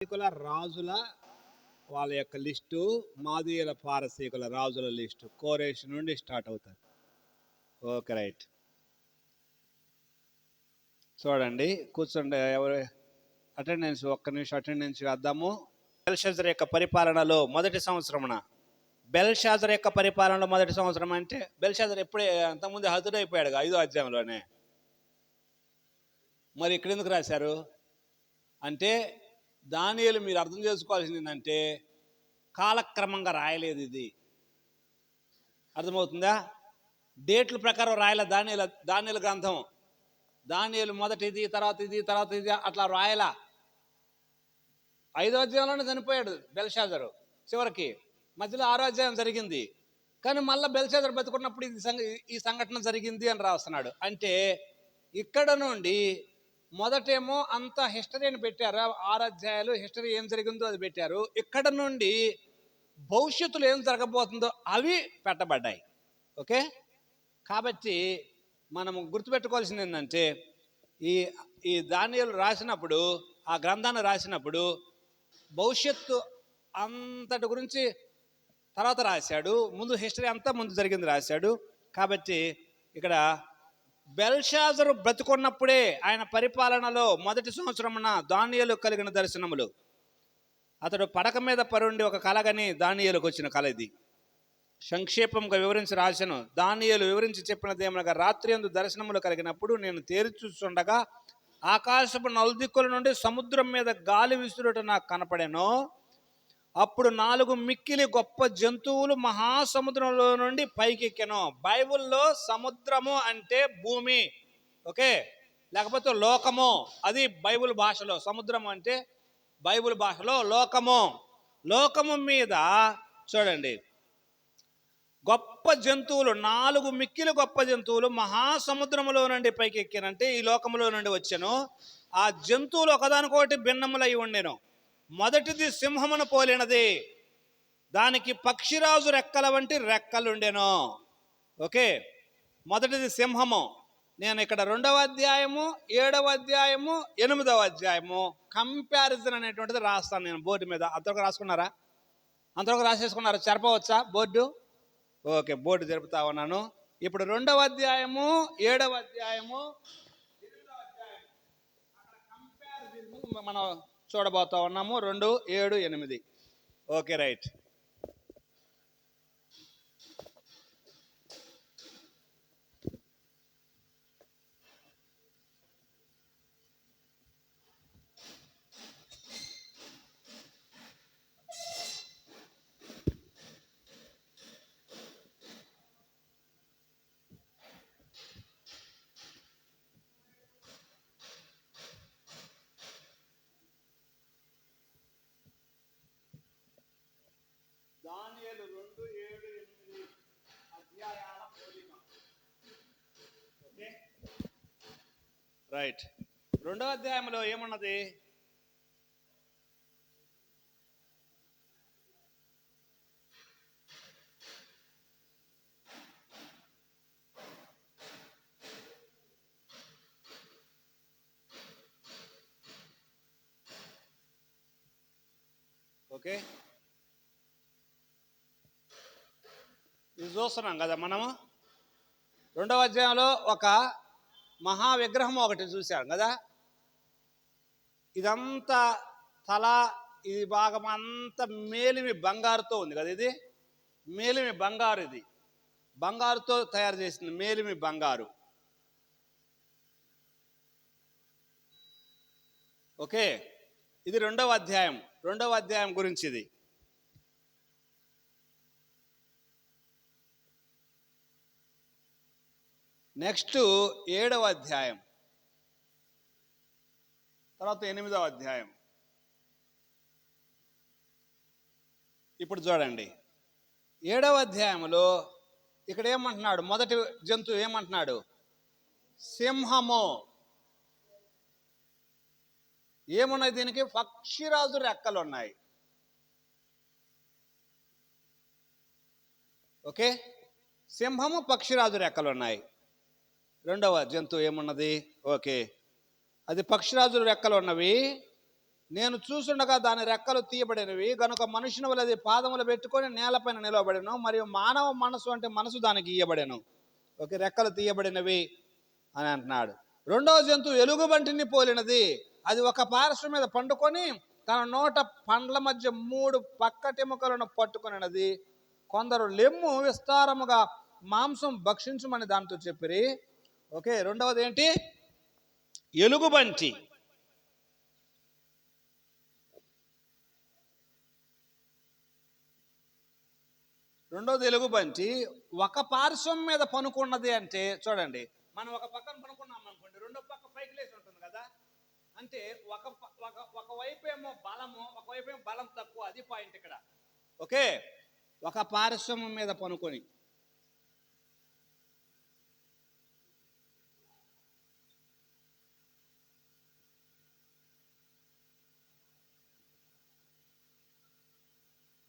రాజుల వాళ్ళ యొక్క లిస్టు, మాదీయుల పారసీకుల రాజుల లిస్టు కోరేష్ నుండి స్టార్ట్ అవుతారు. Okay, right. చూడండి, కూర్చోండి. ఎవరు అటెండెన్స్, ఒక్క నిమిషం అటెండెన్స్ వేద్దాము. బెల్షాజర్ యొక్క పరిపాలనలో మొదటి సంవత్సరమున, బెల్షాజర్ యొక్క పరిపాలనలో మొదటి సంవత్సరం అంటే బెల్షాజర్ ఎప్పుడే అంతకుముందు హతుడైపోయాడు 5వ అధ్యాయంలోనే. మరి ఇక్కడ ఎందుకు రాశారు అంటే, దానియేలు మీరు అర్థం చేసుకోవాల్సింది ఏంటంటే, కాలక్రమంగా రాయలేదు, ఇది అర్థమవుతుందా? డేట్ల ప్రకారం రాయలే దానియేలు గ్రంథం. దానియేలు మొదటిది, తర్వాత ఇది, తర్వాత ఇది, అట్లా రాయలా. 5వ అధ్యాయంలోనే చనిపోయాడు బెల్షాజరు. చివరికి మధ్యలో 6వ అధ్యాయం జరిగింది, కానీ మళ్ళీ బెల్షాజర్ బతుకున్నప్పుడు ఈ సంఘటన జరిగింది అని రాస్తున్నాడు. అంటే ఇక్కడ నుండి మొదటేమో అంత హిస్టరీని పెట్టారు, 6 అధ్యాయాలు హిస్టరీ ఏం జరిగిందో అది పెట్టారు. ఇక్కడ నుండి భవిష్యత్తులో ఏం జరగబోతుందో అవి పెట్టబడ్డాయి. ఓకే, కాబట్టి మనము గుర్తుపెట్టుకోవాల్సింది ఏంటంటే, ఈ దానియేలు రాసినప్పుడు, ఆ గ్రంథాన్ని రాసినప్పుడు భవిష్యత్తు అంతటి గురించి తర్వాత రాశాడు, ముందు హిస్టరీ అంతా ముందు జరిగింది రాశాడు. కాబట్టి ఇక్కడ బెల్షాజరు బ్రతుకున్నప్పుడే ఆయన పరిపాలనలో మొదటి సంవత్సరమున దానియేలు కలిగిన దర్శనములు. అతడు పడక మీద పరుండి ఒక కలగని దానియేలుకు వచ్చిన కల ఇది. సంక్షేపంగా వివరించి రాశాను. దానియేలు వివరించి చెప్పినదేమనగా, రాత్రి యందు దర్శనములు కలిగినప్పుడు నేను తేరిచూస్తుండగా ఆకాశపు నలుదిక్కుల నుండి సముద్రం మీద గాలి విసురుట నాకు కనపడెను. అప్పుడు 4 మిక్కిలి గొప్ప జంతువులు మహాసముద్రంలో నుండి పైకెక్కెను. బైబిల్లో సముద్రము అంటే భూమి, ఓకే, లేకపోతే లోకము, అది బైబిల్ భాషలో. సముద్రం అంటే బైబిల్ భాషలో లోకము. లోకము మీద చూడండి, గొప్ప జంతువులు, 4 మిక్కిలి గొప్ప జంతువులు మహాసముద్రములో నుండి పైకెక్కినంటే ఈ లోకములో నుండి వచ్చాను. ఆ జంతువులు ఒకదానికొకటి భిన్నములై ఉండెను. మొదటిది సింహమును పోలినది, దానికి పక్షిరాజు రెక్కల వంటి రెక్కలుండెను. ఓకే, మొదటిది సింహము. నేను ఇక్కడ 2వ అధ్యాయము, 7వ అధ్యాయము, 8వ అధ్యాయము కంపారిజన్ అనేటువంటిది రాస్తాను నేను బోర్డు మీద. అంతవరకు రాసుకున్నారా? అంతవరకు రాసేసుకున్నారా? చెరపవచ్చా బోర్డు? ఓకే, బోర్డు జరుపుతా ఉన్నాను. ఇప్పుడు 2వ అధ్యాయము, 7వ అధ్యాయము, 8వ అధ్యాయం కంపారిజన్ మనం చూడబోతా ఉన్నాము. 2, 7, 8. Okay, right. దానియేలు 2, 7, 8 అధ్యాయాల పోలిక. Okay, right. 2వ అధ్యాయంలో ఏమున్నది? ఓకే, ఇది చూస్తున్నాం కదా మనము. 2వ అధ్యాయంలో ఒక మహా విగ్రహం ఒకటి చూశాం కదా. ఇదంతా తల, ఇది భాగం అంతా మేలిమి బంగారుతో ఉంది కదా. ఇది మేలిమి బంగారు, ఇది బంగారుతో తయారు చేసింది, మేలిమి బంగారు. ఓకే, ఇది 2వ అధ్యాయం. 2వ అధ్యాయం గురించి ఇది. నెక్స్ట్ 7వ అధ్యాయం, తర్వాత 8వ అధ్యాయం. ఇప్పుడు చూడండి, 7వ అధ్యాయంలో ఇక్కడ ఏమంటున్నాడు? మొదటి జంతువు ఏమంటున్నాడు? సింహము. ఏమున్నాయి దీనికి? పక్షిరాజు రెక్కలు ఉన్నాయి. ఓకే, సింహము, పక్షిరాజు రెక్కలు ఉన్నాయి. 2వ జంతువు ఏమున్నది? ఓకే, అది పక్షిరాజు రెక్కలు ఉన్నవి. నేను చూసుండగా దాని రెక్కలు తీయబడినవి గనుక మనుషుని వలె అది పాదములు పెట్టుకొని నేలపైన నిలవబడెను, మరియు మానవ మనసు అంటే మనసు దానికి ఇయ్యబడెను. ఓకే, రెక్కలు తీయబడినవి అని అంటున్నాడు. రెండవ జంతువు ఎలుగుబంటిని పోలినది. అది ఒక పార్శ్వం మీద పండుకొని తన నోట పండ్ల మధ్య 3 పక్కటెముకలను పట్టుకొనినది. కొందరు లెమ్ము విస్తారముగా మాంసం భక్షించమని దాంతో చెప్పిరి. ఓకే, రెండవది ఏంటి? ఎలుగుబంటి. రెండోది ఎలుగుబంటి ఒక పార్శ్వం మీద పనుకున్నది. అంటే చూడండి, మనం ఒక పక్కన పనుకున్నాం అనుకోండి, రెండో పక్క పైకి లేచి ఉంటుంది కదా. అంటే ఒకవైపు ఏమో బలము, ఒకవైపు ఏమో బలం తక్కువ. అది పాయింట్ ఇక్కడ. ఓకే, ఒక పార్శ్వం మీద పనుకొని.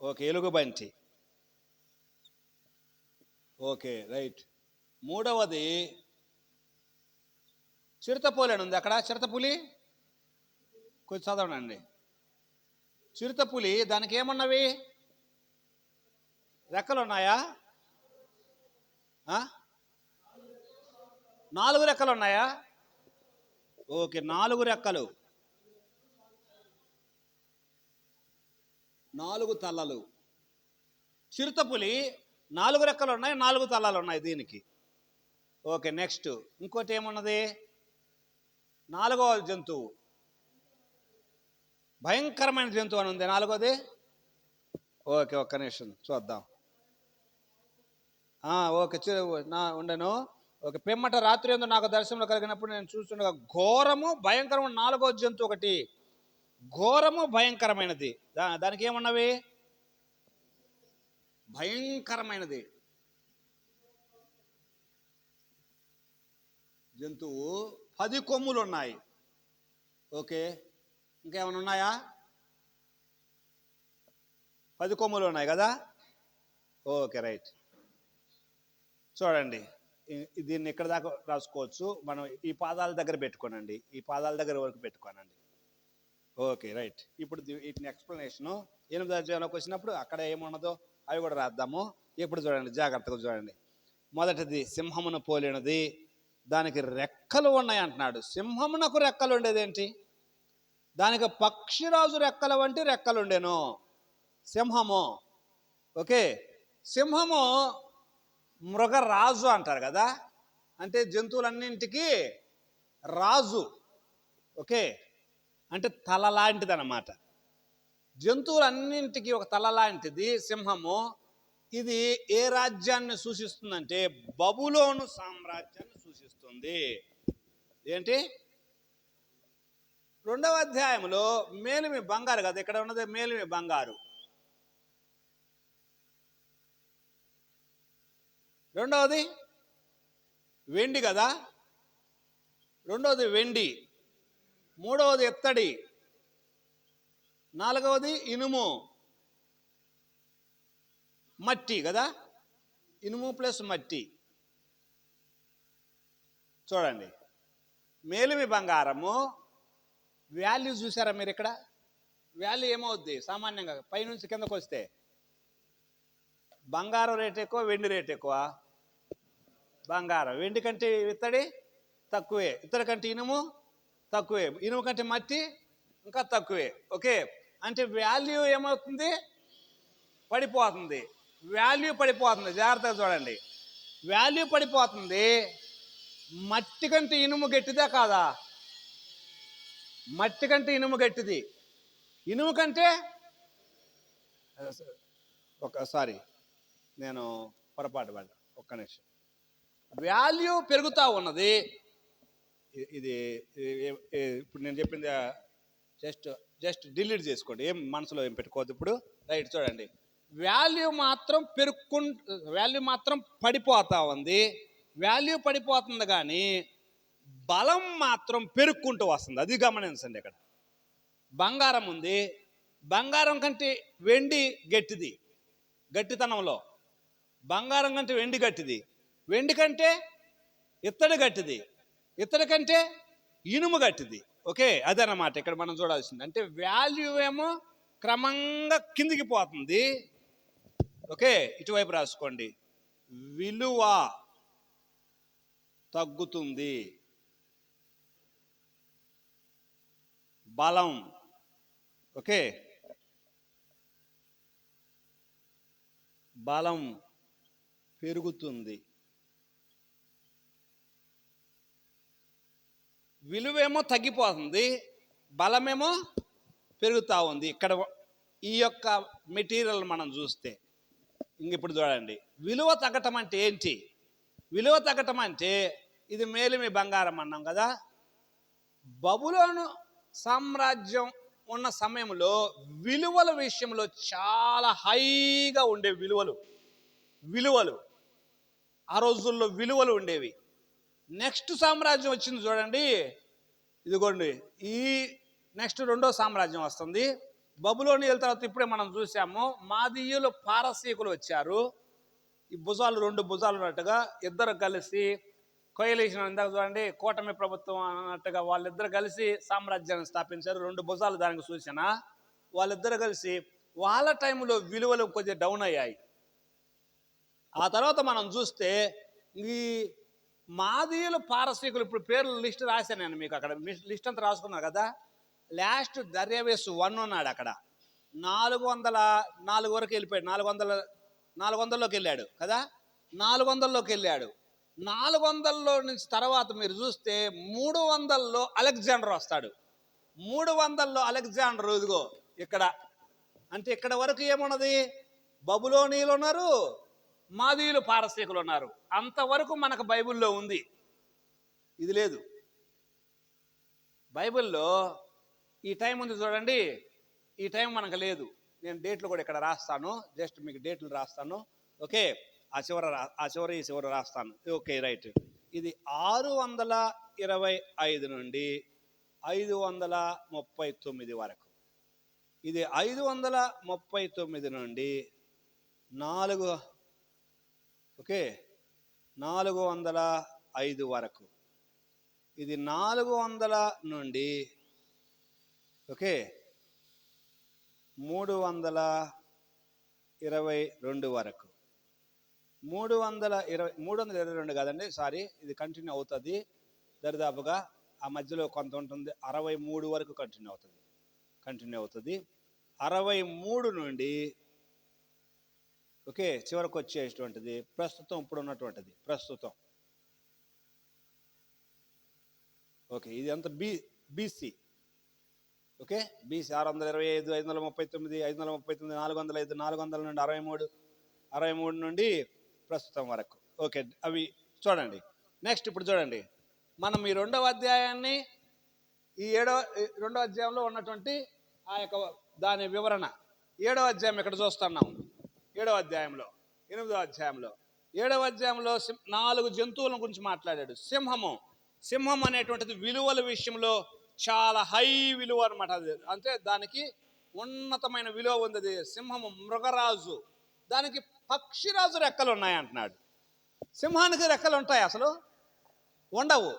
ఓకే, ఎలుగుబంటి. Okay, right. మూడవది చిరుతపులి అని ఉంది అక్కడ. చిరుతపులి కొంచెం చదవనండి. చిరుతపులి, దానికి ఏమున్నవి? రెక్కలు ఉన్నాయా? 4 రెక్కలు ఉన్నాయా? ఓకే, 4 రెక్కలు, 4 తలలు. చిరుతపులి 4 రెక్కలు ఉన్నాయి, 4 తలలు ఉన్నాయి దీనికి. ఓకే, నెక్స్ట్ ఇంకోటి ఏమున్నది? 4వ జంతువు భయంకరమైన జంతువు అని ఉంది. 4వది. ఓకే, ఒక్క నిమిషం చూద్దాం. ఓకే, ఉండను. ఓకే, పిమ్మట రాత్రి యందు నాకు దర్శనంలో కలిగినప్పుడు నేను చూస్తుండగా ఘోరము భయంకరమైన 4వ జంతువు ఒకటి, ఘోరము భయంకరమైనది. దానికి ఏమున్నవి? భయంకరమైనది జంతువు. 10 కొమ్ములు ఉన్నాయి. ఓకే, ఇంకేమైనా ఉన్నాయా? 10 కొమ్ములు ఉన్నాయి కదా. Okay, right. చూడండి, దీన్ని ఇక్కడ దాకా రాసుకోవచ్చు. మనం ఈ పాదాల దగ్గర పెట్టుకోనండి, ఈ పాదాల దగ్గర వరకు పెట్టుకోనండి. Okay, right. ఇప్పుడు వీటిని ఎక్స్ప్లెనేషను 8వ అధ్యాయంలోకి వచ్చినప్పుడు అక్కడ ఏమున్నదో అవి కూడా రాద్దాము. ఇప్పుడు చూడండి, జాగ్రత్తగా చూడండి. మొదటిది సింహమును పోలినది, దానికి రెక్కలు ఉన్నాయి అంటున్నాడు. సింహమునకు రెక్కలు ఉండేదేంటి? దానికి పక్షిరాజు రెక్కల వంటి రెక్కలు ఉండేను సింహము. ఓకే, సింహము మృగరాజు అంటారు కదా, అంటే జంతువులన్నింటికి రాజు. ఓకే, అంటే తల లాంటిది అన్నమాట. జంతువులన్నింటికి ఒక తల లాంటిది సింహము. ఇది ఏ రాజ్యాన్ని సూచిస్తుందంటే బబులోను సామ్రాజ్యాన్ని సూచిస్తుంది. ఏంటి? 2వ అధ్యాయంలో మేలిమి బంగారు కదా, ఇక్కడ ఉన్నది మేలిమి బంగారు. రెండవది వెండి కదా, రెండవది వెండి. మూడవది ఎత్తడి. 4వది ఇనుము, మట్టి కదా, ఇనుము ప్లస్ మట్టి. చూడండి, మేలిమి బంగారము వాల్యూ చూసారా మీరు? ఇక్కడ వాల్యూ ఏమవుద్ది? సామాన్యంగా పైనుంచి కిందకు వస్తే బంగారం రేట్ ఎక్కువ, వెండి రేట్ ఎక్కువ. బంగారం. వెండి కంటే ఇత్తడి తక్కువే, ఇత్తడి కంటే ఇనుము తక్కువే, ఇనుము కంటే మట్టి ఇంకా తక్కువే. ఓకే, అంటే వాల్యూ ఏమవుతుంది? పడిపోతుంది. వాల్యూ పడిపోతుంది. జాగ్రత్తగా చూడండి, వాల్యూ పడిపోతుంది. మట్టి కంటే ఇనుము గట్టిదా కాదా? మట్టి కంటే ఇనుము గట్టిది. ఇనుము కంటే సారీ, నేను పొరపాటు పడ్డా, ఒక్క నిమిషం. వాల్యూ పెరుగుతూ ఉన్నది. ఇది ఇప్పుడు నేను చెప్పింది జస్ట్ డిలీట్ చేసుకోండి, ఏం మనసులో ఏం పెట్టుకోవద్దు ఇప్పుడు. రైట్, చూడండి, వాల్యూ మాత్రం పడిపోతూ ఉంది. వాల్యూ పడిపోతుంది కానీ బలం మాత్రం పెరుక్కుంటూ వస్తుంది. అది గమనించండి. ఇక్కడ బంగారం ఉంది, బంగారం కంటే వెండి గట్టిది. గట్టితనంలో బంగారం కంటే వెండి గట్టిది, వెండి కంటే ఇత్తడి గట్టిది, ఇత్తడి కంటే ఇనుము గట్టిది. ఓకే, అదనమాట ఇక్కడ మనం చూడాల్సింది. అంటే వాల్యూ ఏమో క్రమంగా కిందికి పోతుంది. ఓకే, ఇటువైపు రాసుకోండి, విలువ తగ్గుతుంది, బలం ఓకే బలం పెరుగుతుంది. విలువేమో తగ్గిపోతుంది, బలమేమో పెరుగుతూ ఉంది. ఇక్కడ ఈ యొక్క మెటీరియల్ మనం చూస్తే ఇప్పుడు చూడండి, విలువ తగ్గటం అంటే ఏంటి? విలువ తగ్గటం అంటే ఇది మేలిమి బంగారం అన్నాం కదా. బబులోను సామ్రాజ్యం ఉన్న సమయంలో విలువల విషయంలో చాలా హైగా ఉండే విలువలు ఆ రోజుల్లో విలువలు ఉండేవి. నెక్స్ట్ సామ్రాజ్యం వచ్చింది చూడండి, ఇదిగోండి, ఈ నెక్స్ట్ రెండో సామ్రాజ్యం వస్తుంది. బబులోనియల తర్వాత ఇప్పుడే మనం చూసాము, మాదీయులు పారసీకులు వచ్చారు. ఈ భుజాలు, రెండు భుజాలు ఉన్నట్టుగా ఇద్దరు కలిసి కోయలేషన్, ఇందాక చూడండి కూటమి ప్రభుత్వం అన్నట్టుగా వాళ్ళిద్దరు కలిసి సామ్రాజ్యాన్ని స్థాపించారు. రెండు భుజాలు దానికి సూచన. వాళ్ళిద్దరు కలిసి వాళ్ళ టైంలో విలువలు కొద్దిగా డౌన్ అయ్యాయి. ఆ తర్వాత మనం చూస్తే ఈ మాదీయులు పారసీకులు, ఇప్పుడు పేర్లు లిస్ట్ రాశాను నేను మీకు, అక్కడ లిస్ట్ అంతా రాసుకున్నారు కదా. లాస్ట్ దర్యావేసు 1 ఉన్నాడు అక్కడ, 404 వరకు వెళ్ళిపోయాడు. 400లోకి వెళ్ళాడు కదా, 400లోకి వెళ్ళాడు. 400లో నుంచి తర్వాత మీరు చూస్తే 300లో అలెగ్జాండర్ వస్తాడు. 300లో అలెగ్జాండర్ ఇదిగో ఇక్కడ, అంటే ఇక్కడ వరకు ఏమున్నది, బబులోనీయులు ఉన్నారు, మాదీయులు పారసీకులు ఉన్నారు. అంతవరకు మనకు బైబిల్లో ఉంది. ఇది లేదు బైబిల్లో. ఈ టైం ఉంది చూడండి, ఈ టైం మనకు లేదు. నేను డేట్లు కూడా ఇక్కడ రాస్తాను, జస్ట్ మీకు డేట్లు రాస్తాను. ఓకే, ఆ చివరి ఈ చివరి రాస్తాను. Okay right. ఇది 625 నుండి 539 వరకు. ఇది 539 నుండి 405 వరకు. ఇది 400 నుండి 322 వరకు. 322 కాదండి, సారీ, ఇది కంటిన్యూ అవుతుంది దరిదాపుగా. ఆ మధ్యలో కొంత ఉంటుంది, 63 వరకు కంటిన్యూ అవుతుంది. 63 నుండి చివరికి వచ్చేటువంటిది ప్రస్తుతం, ఇప్పుడు ఉన్నటువంటిది ప్రస్తుతం. ఇది అంత బీసీ. బీసీ 625, 539, 539, 405, 400 నుండి 63 నుండి ప్రస్తుతం వరకు. అవి చూడండి. నెక్స్ట్ ఇప్పుడు చూడండి, మనం ఈ 2వ అధ్యాయాన్ని, ఈ 2వ అధ్యాయంలో ఉన్నటువంటి ఆ యొక్క దాని వివరణ 7వ అధ్యాయం ఇక్కడ చూస్తున్నాం. 7వ అధ్యాయంలో 8వ అధ్యాయంలో 7వ అధ్యాయంలో 4 జంతువుల గురించి మాట్లాడాడు. సింహం అనేటువంటిది విలువల విషయంలో చాలా హై విలువ అనమాట. అది అంటే దానికి ఉన్నతమైన విలువ ఉంది. సింహము మృగరాజు, దానికి పక్షిరాజు రెక్కలు ఉన్నాయి అంటున్నాడు. సింహానికి రెక్కలు ఉంటాయి? అసలు ఉండవు.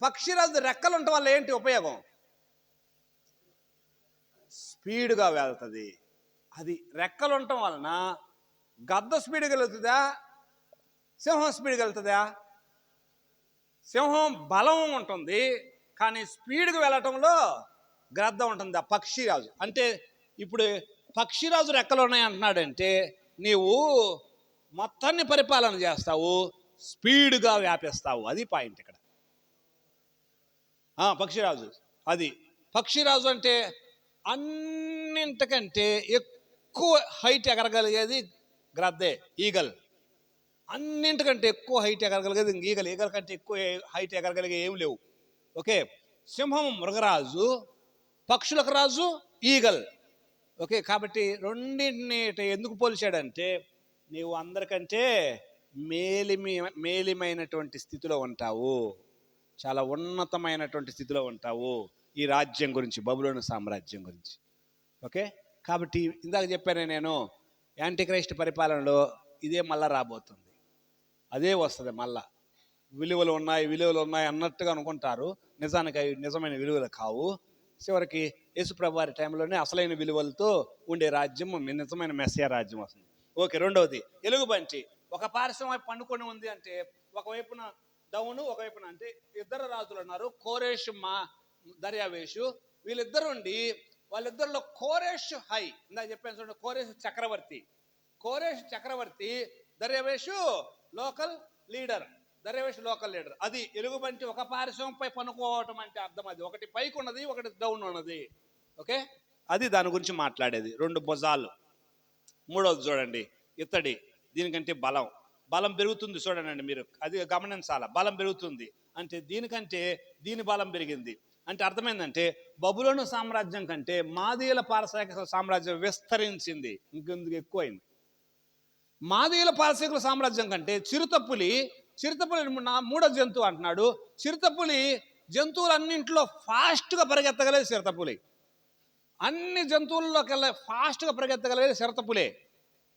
పక్షిరాజు రెక్కలు ఉండటం వల్ల ఏంటి ఉపయోగం? స్పీడ్గా వెళ్తుంది. అది రెక్కలు ఉండటం వలన గద్ద స్పీడ్గా వెళ్తుందా, సింహం స్పీడ్గా వెళ్తుందా? సింహం బలం ఉంటుంది, కానీ స్పీడ్గా వెళ్ళటంలో గ్రద్ద ఉంటుంది. ఆ పక్షిరాజు అంటే, ఇప్పుడు పక్షిరాజు రెక్కలు ఉన్నాయి అంటున్నాడంటే నీవు మొత్తాన్ని పరిపాలన చేస్తావు, స్పీడ్గా వ్యాపిస్తావు. అది పాయింట్ ఇక్కడ. పక్షిరాజు, అది పక్షిరాజు అంటే అన్నింటికంటే ఎక్కువ హైట్ ఎగరగలిగేది గ్రద్దే, ఈగల్. అన్నింటికంటే ఎక్కువ హైట్ ఎగరగలిగేది ఈగల్ కంటే ఎక్కువ హైట్ ఎగరగలిగే ఏమి లేవు. సింహం మృగరాజు, పక్షులకు రాజు ఈగల్. కాబట్టి రెండింటిని ఎందుకు పోల్చాడంటే, నీవు అందరికంటే మేలిమైనటువంటి స్థితిలో ఉంటావు, చాలా ఉన్నతమైనటువంటి స్థితిలో ఉంటావు ఈ రాజ్యం గురించి, బబులోను సామ్రాజ్యం గురించి. కాబట్టి ఇందాక చెప్పానే నేను, యాంటీ క్రైస్ట్ పరిపాలనలో ఇదే మళ్ళా రాబోతుంది, అదే వస్తుంది మళ్ళా. విలువలు ఉన్నాయి అన్నట్టుగా అనుకుంటారు. నిజానికి అవి నిజమైన విలువలు కావు. చివరికి యేసుప్రభు వారి టైంలోనే అసలైన విలువలతో ఉండే రాజ్యం, నిజమైన మెస్సియా రాజ్యం వస్తుంది. ఓకే, రెండవది ఎలుగుబంటి. ఒక పార్శ్వం వైపు పండుకొని ఉంది అంటే, ఒకవైపున దౌను, ఒకవైపున అంటే ఇద్దరు రాజులు ఉన్నారు, కోరేషు దర్యావేషు. వాళ్ళిద్దరిలో కోరేషు హై, ఇందాక చెప్పాను చూడండి, కోరేషు చక్రవర్తి, దర్యావేషు లోకల్ లీడర్. అది ఎలుగుబంటి ఒక పార్శ్వంపై పనుకోవటం అంటే అర్థం అది. ఒకటి పైకి ఉన్నది, ఒకటి డౌన్ ఉన్నది. ఓకే, అది దాని గురించి మాట్లాడేది. 2 భుజాలు. మూడవది చూడండి, ఇత్తడి. దీనికంటే బలం పెరుగుతుంది. చూడండి మీరు, అది గమనించాల. బలం పెరుగుతుంది అంటే దీనికంటే దీని బలం పెరిగింది. అంటే అర్థమైందంటే బబులోను సామ్రాజ్యం కంటే మాదీయుల పారసీక సామ్రాజ్యం విస్తరించింది, ఇంకెందుకు ఎక్కువైంది. మాదీయుల పారసీకుల సామ్రాజ్యం కంటే చిరుతపులి మూడో జంతువు అంటున్నాడు. చిరుతపులి జంతువులన్నింటిలో ఫాస్ట్గా పరిగెత్తగలేదు చిరుతపులి. అన్ని జంతువుల్లోకెల్లా ఫాస్ట్గా పరిగెత్తగలిగేది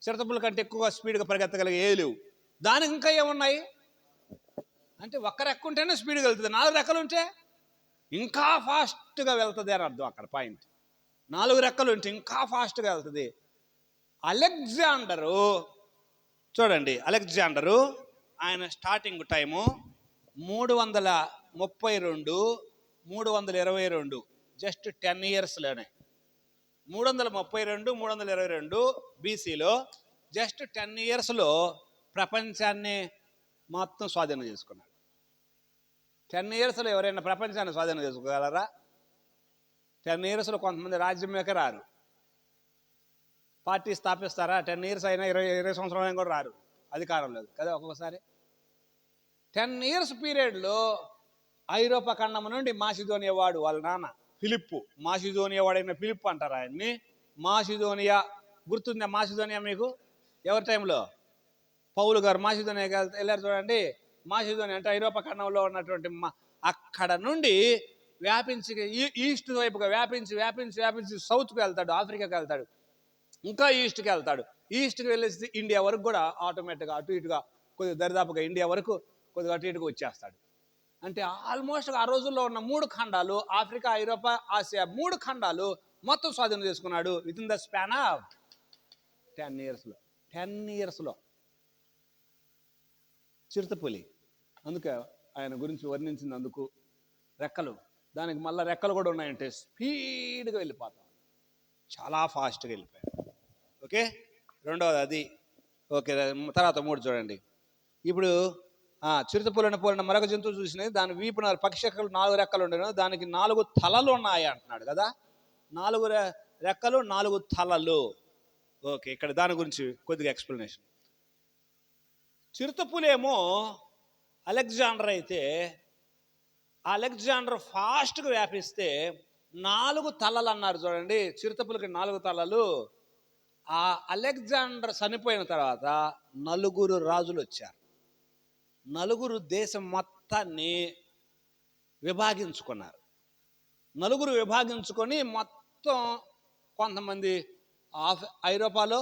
చిరుతపులి కంటే ఎక్కువగా స్పీడ్గా పరిగెత్తగలిగే ఏవి లేవు. దానికి ఇంకా ఏమున్నాయి అంటే, ఒక్క రెక్క ఉంటేనే స్పీడ్గా వెళ్తుంది, 4 రెక్కలు ఉంటే ఇంకా ఫాస్ట్గా వెళ్తుంది అని అర్థం. అక్కడ పాయింట్, 4 రెక్కలు ఉంటే ఇంకా ఫాస్ట్గా వెళ్తుంది. అలెగ్జాండరు ఆయన స్టార్టింగ్ టైము 332, 322, జస్ట్ 10 ఇయర్స్లోనే. 332, 322 బీసీలో జస్ట్ 10 ఇయర్స్లో ప్రపంచాన్ని మొత్తం స్వాధీనం చేసుకున్నాడు. 10 ఇయర్స్లో ఎవరైనా ప్రపంచాన్ని స్వాధీనం చేసుకోగలరా? 10 ఇయర్స్లో కొంతమంది రాజ్యంలోకి రారు, పార్టీ స్థాపిస్తారా? 10 ఇయర్స్ అయినా 20 సంవత్సరాలు కూడా రారు, అధికారం లేదు కదా. ఒక్కొక్కసారి 10 ఇయర్స్ పీరియడ్లో ఐరోపా ఖండం నుండి మాసిదోనియా వాడు, వాళ్ళ నాన్న ఫిలిప్పు, మాసిదోనియా వాడైన ఫిలిప్పు అంటారు ఆయన్ని. మాసిదోనియా గుర్తుందా? మాసిదోనియా మీకు ఎవరి టైంలో? పౌలు గారు మాసిదోనియా వెళ్ళారు చూడండి. మాసిదోనియా అంటే ఐరోపా ఖండంలో ఉన్నటువంటి అక్కడ నుండి వ్యాపించి ఈస్ట్ వైపుగా వ్యాపించి సౌత్కి వెళ్తాడు, ఆఫ్రికాకి వెళ్తాడు, ఇంకా ఈస్ట్కి వెళ్తాడు. ఈస్ట్కి వెళ్ళేసి ఇండియా వరకు కూడా ఆటోమేటిక్గా అటు ఇటుగా కొద్దిగా దరిదాపుగా ఇండియా వరకు కొద్దిగా అటు ఇటుగా వచ్చేస్తాడు. అంటే ఆల్మోస్ట్ ఆ రోజుల్లో ఉన్న 3 ఖండాలు, ఆఫ్రికా, ఐరోపా, ఆసియా, 3 ఖండాలు మొత్తం స్వాధీనం చేసుకున్నాడు with in the span of 10 ఇయర్స్లో. 10 ఇయర్స్లో చిరుతపులి, అందుకే ఆయన గురించి వర్ణించినందుకు రెక్కలు, దానికి మళ్ళీ రెక్కలు కూడా ఉన్నాయంటే స్పీడ్గా వెళ్ళిపోతాం, చాలా ఫాస్ట్గా వెళ్ళిపోయాడు. ఓకే, రెండవది అది. ఓకే, తర్వాత 3 చూడండి. ఇప్పుడు చిరుతపులిని పోలిన మరొక జంతువు చూసినది, దాని వీపున పక్షికలు 4 రెక్కలు ఉండేను, దానికి 4 తలలు ఉన్నాయి అంటున్నాడు కదా. 4 రెక్కలు 4 తలలు. ఓకే, ఇక్కడ దాని గురించి కొద్దిగా ఎక్స్ప్లెనేషన్. చిరుతపులేమో అలెగ్జాండర్ అయితే, అలెగ్జాండర్ ఫాస్ట్గా వ్యాపిస్తే 4 తలలు అన్నారు చూడండి. చిరుతపులకి 4 తలలు. ఆ అలెగ్జాండర్ చనిపోయిన తర్వాత 4 రాజులు వచ్చారు. 4 దేశం మొత్తాన్ని విభాగించుకున్నారు. 4 విభాగించుకొని మొత్తం కొంతమంది ఐరోపాలో,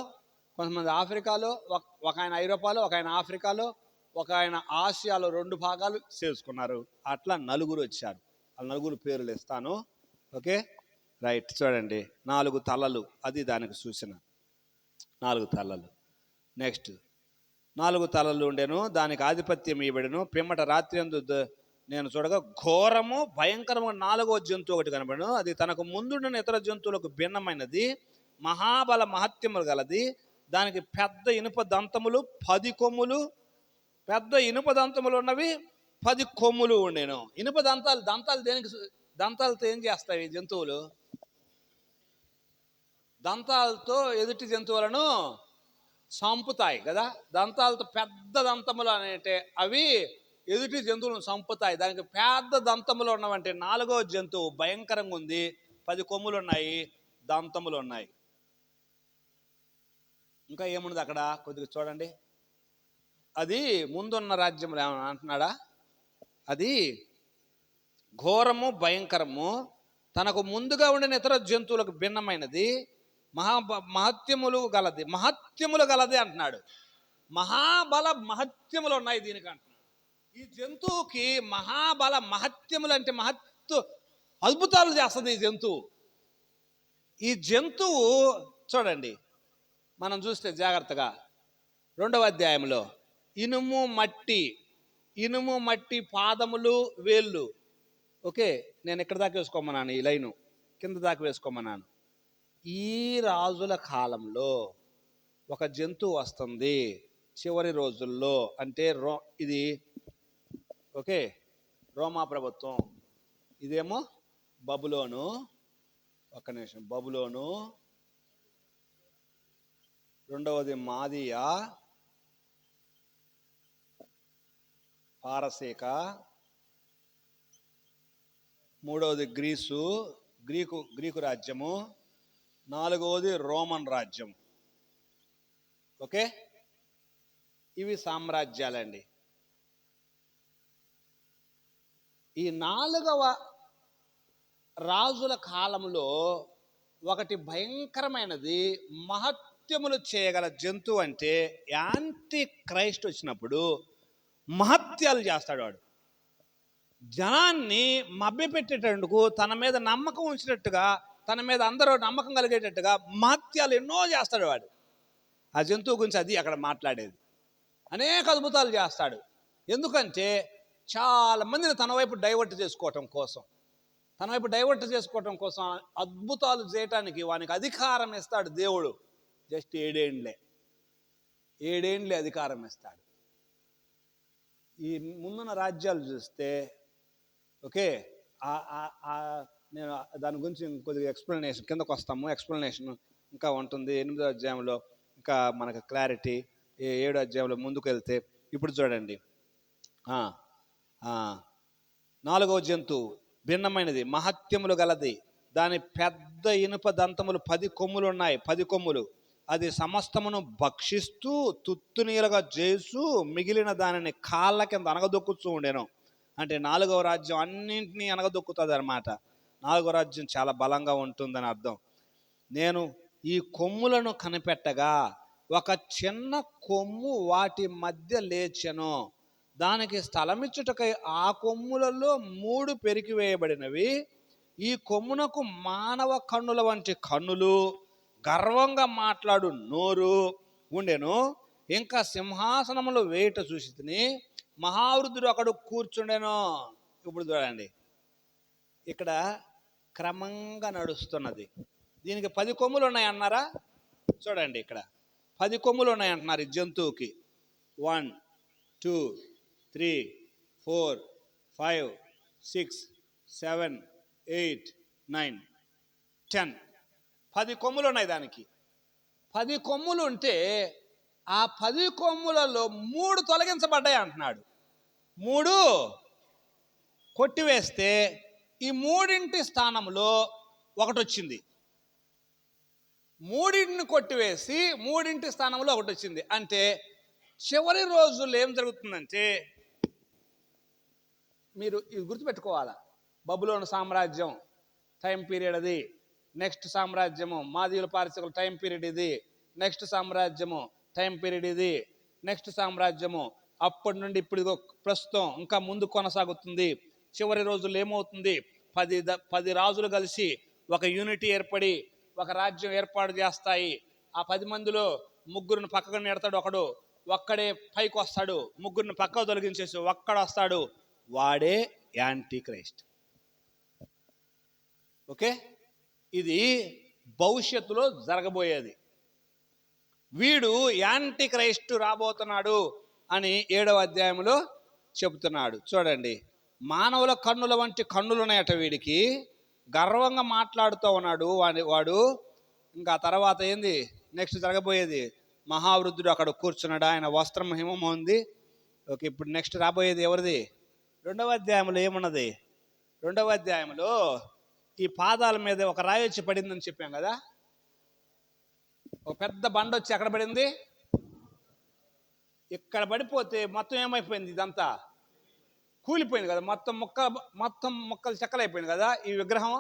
కొంతమంది ఆఫ్రికాలో, ఒక ఆయన ఐరోపాలో, ఒక ఆయన ఆఫ్రికాలో, ఒక ఆయన ఆసియాలో 2 భాగాలు చేసుకున్నారు. అట్లా 4 వచ్చారు. ఆ 4 పేర్లు ఇస్తాను. Okay, right. చూడండి, 4 తలలు, అది దానికి సూచన. 4 తలలు. నెక్స్ట్, 4 తలలు ఉండెను, దానికి ఆధిపత్యం ఇవ్వబడెను. పిమ్మట రాత్రి అందు నేను చూడగా ఘోరము భయంకరము 4వ జంతువు ఒకటి కనబడను. అది తనకు ముందున్న ఇతర జంతువులకు భిన్నమైనది, మహాబల మహత్యములు గలది. దానికి పెద్ద ఇనుప దంతములు 10 కొమ్ములు, పెద్ద ఇనుప దంతములు ఉన్నవి 10 కొమ్ములు ఉండేను. ఇనుప దంతాలు దేనికి? దంతాలతో ఏం చేస్తాయి జంతువులు? దంతాలతో ఎదుటి జంతువులను చంపుతాయి కదా. దంతాలతో పెద్ద దంతములు అనేటే అవి ఎదుటి జంతువులను చంపుతాయి. దానికి పెద్ద దంతములు ఉన్నవంటే 4వ జంతువు భయంకరంగా ఉంది, 10 కొమ్ములు ఉన్నాయి, దంతములు ఉన్నాయి. ఇంకా ఏమున్నది అక్కడ కొద్దిగా చూడండి. అది ముందున్న రాజ్యములు ఏమన్నా అంటున్నాడా? అది ఘోరము భయంకరము, తనకు ముందుగా ఉండిన ఇతర జంతువులకు భిన్నమైనది, మహత్యములు గలది అంటున్నాడు. మహాబల మహత్యములు ఉన్నాయి దీనికి అంటున్నాడు. ఈ జంతువుకి మహాబల మహత్యములు అంటే అద్భుతాలు చేస్తుంది ఈ జంతువు. ఈ జంతువు చూడండి, మనం చూస్తే జాగ్రత్తగా 2వ అధ్యాయంలో ఇనుము మట్టి పాదములు వేళ్ళు. ఓకే, నేను ఎక్కడ దాకా వేసుకోమన్నాను, ఈ లైను కింద దాకా వేసుకోమన్నాను. ఈ రాజుల కాలంలో ఒక జంతువు వస్తుంది చివరి రోజుల్లో. అంటే ఇది ఓకే రోమా ప్రభుత్వం, ఇదేమో బబులోను. ఒక్క నిమిషం, బబులోను, రెండవది మాదియా, పారసీక, మూడవది గ్రీకు రాజ్యము, 4వది రోమన్ రాజ్యం. ఓకే, ఇవి సామ్రాజ్యాలండి. ఈ 4వ రాజుల కాలంలో ఒకటి భయంకరమైనది, మహత్యములు చేయగల జంతువు అంటే యాంటీ క్రైస్ట్ వచ్చినప్పుడు మహత్యాలు చేస్తాడు వాడు. జనాన్ని మభ్యపెట్టేటందుకు, తన మీద నమ్మకం ఉంచినట్టుగా, తన మీద అందరూ నమ్మకం కలిగేటట్టుగా మహత్యాలు ఎన్నో చేస్తాడు వాడు. ఆ జంతువు గురించి అది అక్కడ మాట్లాడేది. అనేక అద్భుతాలు చేస్తాడు. ఎందుకంటే చాలా మందిని తన వైపు డైవర్ట్ చేసుకోవటం కోసం అద్భుతాలు చేయటానికి వానికి అధికారం ఇస్తాడు దేవుడు. జస్ట్ 7 ఏండ్లే అధికారం ఇస్తాడు. ఈ ముందున్న రాజ్యాలు చూస్తే ఓకే, నేను దాని గురించి కొద్దిగా ఎక్స్ప్లెనేషన్ కిందకు వస్తాము. ఎక్స్ప్లెనేషన్ ఇంకా ఉంటుంది 8వ అధ్యాయంలో, ఇంకా మనకు క్లారిటీ. 7వ అధ్యాయంలో ముందుకు వెళ్తే ఇప్పుడు చూడండి, 4వ జంతువు భిన్నమైనది, మహత్యములు గలది, దాని పెద్ద ఇనుప దంతములు 10 కొమ్ములు ఉన్నాయి. 10 కొమ్ములు. అది సమస్తమును భక్షిస్తూ తుత్తునీలుగా చేస్తూ మిగిలిన దానిని కాళ్ళ కింద అనగదొక్కుతూ ఉండేను. అంటే 4వ రాజ్యం అన్నింటినీ అనగదొక్కుతుంది అనమాట. 4వ రాజ్యం చాలా బలంగా ఉంటుందని అర్థం. నేను ఈ కొమ్ములను కనిపెట్టగా ఒక చిన్న కొమ్ము వాటి మధ్య లేచెను. దానికి స్థలమిచ్చుటకై ఆ కొమ్ములలో 3 పెరికివేయబడినవి. ఈ కొమ్మునకు మానవ కన్నుల వంటి కన్నులు, గర్వంగా మాట్లాడు నోరు ఉండెను. ఇంకా సింహాసనములు వేయుట చూసి తిని మహావృద్ధుడు అక్కడ కూర్చుండెను. ఇప్పుడు చూడండి, ఇక్కడ క్రమంగా నడుస్తున్నది. దీనికి 10 కొమ్ములు ఉన్నాయి అన్నారా? చూడండి, ఇక్కడ 10 కొమ్ములు ఉన్నాయి అంటున్నారు ఈ జంతువుకి. 1 2 3 4 5 6 7 8 9 10 10 కొమ్ములు ఉన్నాయి దానికి. 10 కొమ్ములు ఉంటే ఆ 10 కొమ్ములలో 3 తొలగించబడ్డాయి అంటున్నాడు. 3 కొట్టివేస్తే ఈ 3 స్థానంలో ఒకటి వచ్చింది. 3 కొట్టివేసి 3 స్థానంలో ఒకటి వచ్చింది. అంటే చివరి రోజుల్లో ఏం జరుగుతుందంటే, మీరు ఇది గుర్తుపెట్టుకోవాలా, బబులోను సామ్రాజ్యం టైం పీరియడ్ అది. నెక్స్ట్ సామ్రాజ్యము మాదీయుల పారసీకుల టైం పీరియడ్ ఇది. నెక్స్ట్ సామ్రాజ్యము టైం పీరియడ్ ఇది. నెక్స్ట్ సామ్రాజ్యము అప్పటి నుండి ఇప్పుడు ప్రస్తుతం ఇంకా ముందు కొనసాగుతుంది. చివరి రోజుల్లో ఏమవుతుంది, 10 రాజులు కలిసి ఒక యూనిటీ ఏర్పడి ఒక రాజ్యం ఏర్పాటు చేస్తాయి. ఆ 10 మందిలో 3 పక్కకు నెడతాడు ఒకడు, ఒక్కడే పైకి వస్తాడు. 3 పక్కకు తొలగించేసి ఒక్కడు వస్తాడు, వాడే యాంటీ క్రైస్ట్. ఓకే, ఇది భవిష్యత్తులో జరగబోయేది. వీడు యాంటీ క్రైస్ట్ రాబోతున్నాడు అని 7వ అధ్యాయంలో చెబుతున్నాడు. చూడండి, మానవుల కన్నుల వంటి కన్నులు ఉన్నాయట వీడికి, గర్వంగా మాట్లాడుతూ ఉన్నాడు వాడు. ఇంకా తర్వాత ఏంది నెక్స్ట్ జరగబోయేది, మహావృద్ధుడు అక్కడ కూర్చున్నాడు, ఆయన వస్త్రం హిమం ఉంది. ఓకే, ఇప్పుడు నెక్స్ట్ రాబోయేది ఎవరిది? 2వ అధ్యాయంలో ఏమున్నది? 2వ అధ్యాయంలో ఈ పాదాల మీద ఒక రాయి వచ్చి పడిందని చెప్పాం కదా. ఒక పెద్ద బండ వచ్చి ఎక్కడ పడింది? ఇక్కడ పడిపోతే మొత్తం ఏమైపోయింది, ఇదంతా కూలిపోయింది కదా, మొత్తం ముక్కలు చెక్కలైపోయింది కదా ఈ విగ్రహం.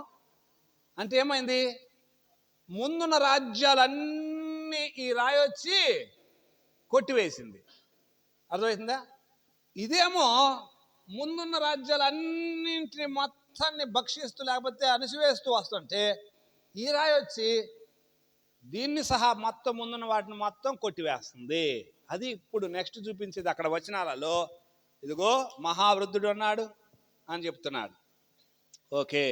అంటే ఏమైంది, ముందున్న రాజ్యాలన్నీ ఈ రాయి వచ్చి కొట్టివేసింది. అర్థమవుతుందా? ఇదేమో ముందున్న రాజ్యాలన్నింటినీ మొత్తాన్ని భక్షిస్తూ లేకపోతే అణిసివేస్తూ వస్తుంటే ఈ రాయి వచ్చి దీన్ని సహా మొత్తం ముందున్న వాటిని మొత్తం కొట్టివేస్తుంది. అది ఇప్పుడు నెక్స్ట్ చూపించేది అక్కడ వచనాలలో. ఇదిగో మహావృద్ధుడు అన్నాడు అని చెప్తున్నాడు. ఓకే,